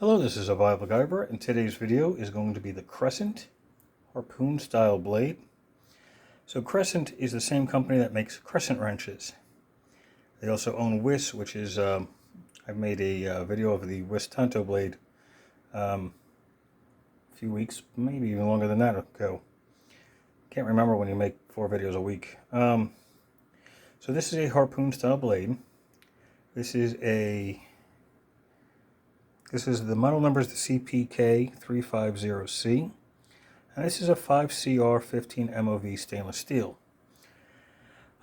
Hello, this is Survival-gyver, and today's video is going to be the Crescent Harpoon style blade. So Crescent is the same company that makes crescent wrenches. They also own Wiss, which is, I've made a video of the Wiss Tanto blade a few weeks, maybe even longer than that ago. Can't remember when you make 4 videos a week. So this is a harpoon style blade. This is the model number is the CPK350C, and this is a 5CR 15 MOV stainless steel.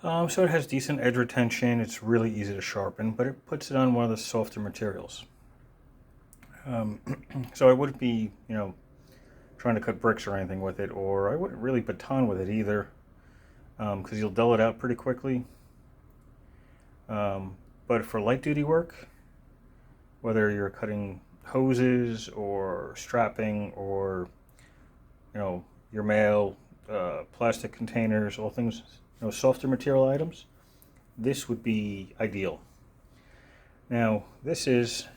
So it has decent edge retention. It's really easy to sharpen, but it puts it on one of the softer materials. So I wouldn't be, trying to cut bricks or anything with it, or I wouldn't really baton with it either, because you'll dull it out pretty quickly. But for light duty work, whether you're cutting hoses or strapping or, your mail, plastic containers, all things, softer material items, this would be ideal. Now, this is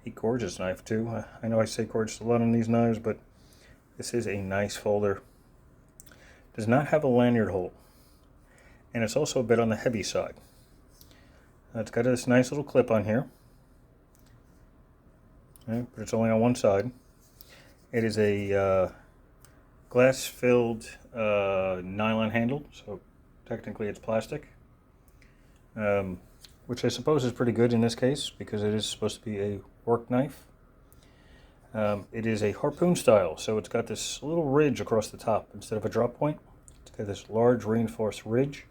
a gorgeous knife too. I know I say gorgeous a lot on these knives, but this is a nice folder. Does not have a lanyard hole, and it's also a bit on the heavy side. It's got this nice little clip on here. Okay, but it's only on one side. It is a glass-filled nylon handle, so technically it's plastic, which I suppose is pretty good in this case because it is supposed to be a work knife. It is a harpoon style, so it's got this little ridge across the top instead of a drop point. It's got this large reinforced ridge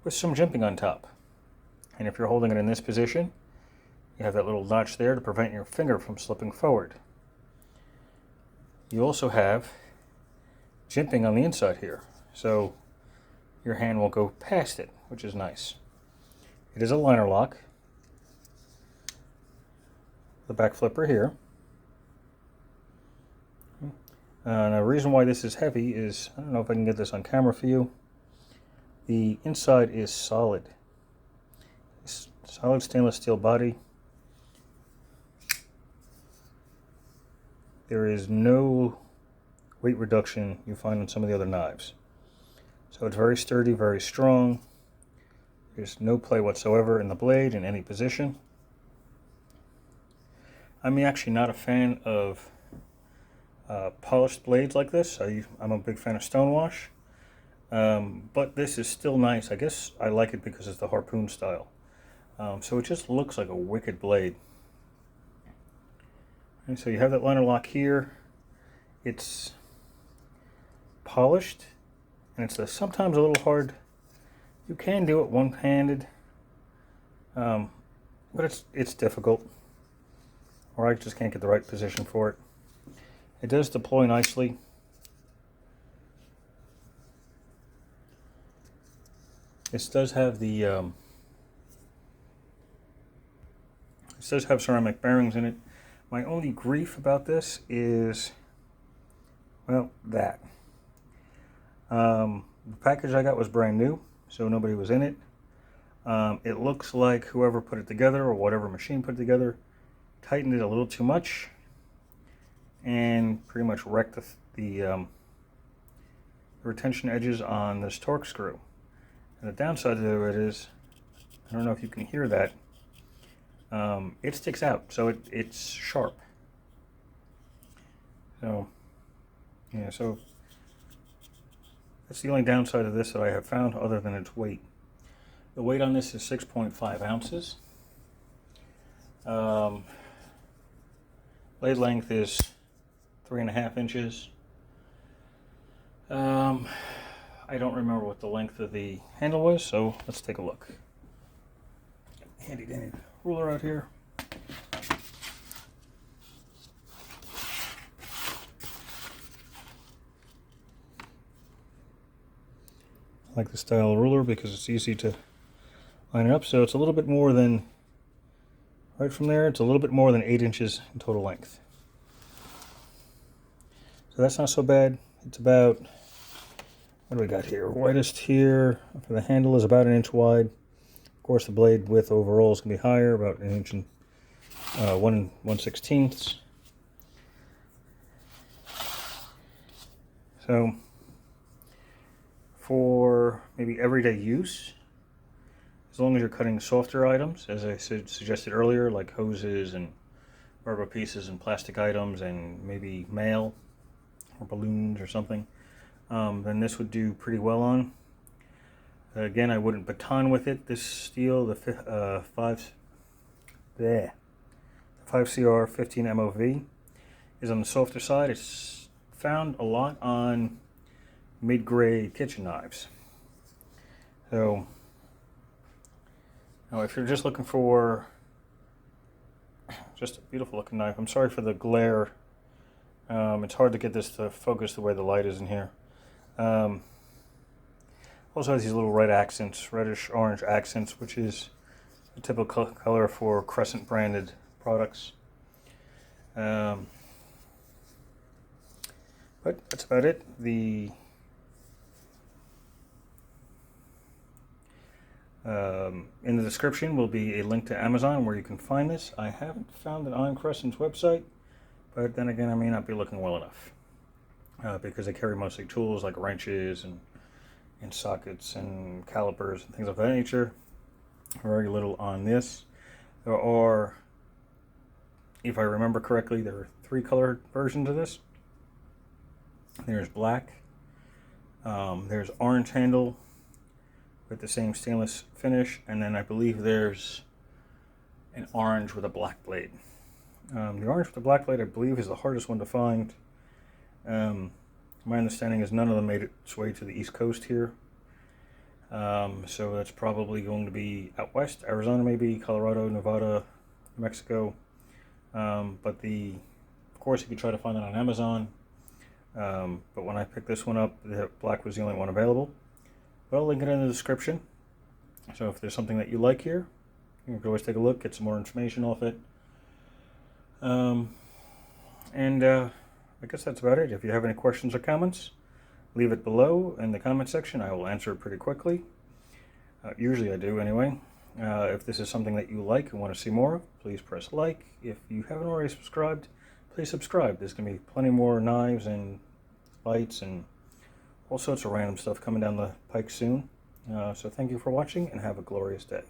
with some jimping on top. And if you're holding it in this position, you have that little notch there to prevent your finger from slipping forward. You also have jimping on the inside here, so your hand won't go past it, which is nice. It is a liner lock. The back flipper here. And the reason why this is heavy is, I don't know if I can get this on camera for you, the inside is solid. Solid stainless steel body. There is no weight reduction you find on some of the other knives. So it's very sturdy, very strong. There's no play whatsoever in the blade in any position. I'm actually not a fan of polished blades like this. I'm a big fan of stonewash. But this is still nice. I guess I like it because it's the harpoon style. So it just looks like a wicked blade. And so you have that liner lock here. It's polished, and it's sometimes a little hard. You can do it one-handed, but it's difficult, or I just can't get the right position for it. It does deploy nicely. This does have the this does have ceramic bearings in it. My only grief about this is, well, that. The package I got was brand new, so nobody was in it. It looks like whoever put it together, or whatever machine put it together, tightened it a little too much and pretty much wrecked the retention edges on this torque screw. And the downside to it is, I don't know if you can hear that, it sticks out, so it's sharp. So, yeah, so that's the only downside of this that I have found, other than its weight. The weight on this is 6.5 ounces. Blade length is 3.5 inches. I don't remember what the length of the handle was, so let's take a look. Handy dandy ruler out here. I like the style of ruler because it's easy to line it up. So it's a little bit more than, right from there, it's a little bit more than 8 inches in total length. So that's not so bad. It's about, what do we got here? Widest here for the handle is about 1 inch wide. Of course, the blade width overall is going to be higher, about 1 inch and 1/16. So for maybe everyday use, as long as you're cutting softer items, as I suggested earlier, like hoses and rubber pieces and plastic items and maybe mail or balloons or something, then this would do pretty well on. Again, I wouldn't baton with it. This steel, the 5CR 15 MOV, is on the softer side. It's found a lot on mid-grade kitchen knives. So now if you're just looking for just a beautiful looking knife, I'm sorry for the glare. It's hard to get this to focus the way the light is in here. Also has these little red accents, reddish orange accents, which is the typical color for Crescent branded products. But that's about it. In the description will be a link to Amazon where you can find this. I haven't found it on Crescent's website, but then again, I may not be looking well enough because they carry mostly tools like wrenches and sockets and calipers and things of that nature. Very little on this. There are, if I remember correctly, there are 3 color versions of this. There's black, there's orange handle with the same stainless finish, and then I believe there's an orange with a black blade. The orange with the black blade, I believe, is the hardest one to find. My understanding is none of them made its way to the East Coast here. So that's probably going to be out west, Arizona maybe, Colorado, Nevada, New Mexico. But of course you could try to find it on Amazon. But when I picked this one up, the black was the only one available. But I'll link it in the description. So if there's something that you like here, you can always take a look, get some more information off it. I guess that's about it. If you have any questions or comments, leave it below in the comment section. I will answer it pretty quickly. Usually I do anyway. If this is something that you like and want to see more of, please press like. If you haven't already subscribed, please subscribe. There's going to be plenty more knives and lights and all sorts of random stuff coming down the pike soon. So thank you for watching and have a glorious day.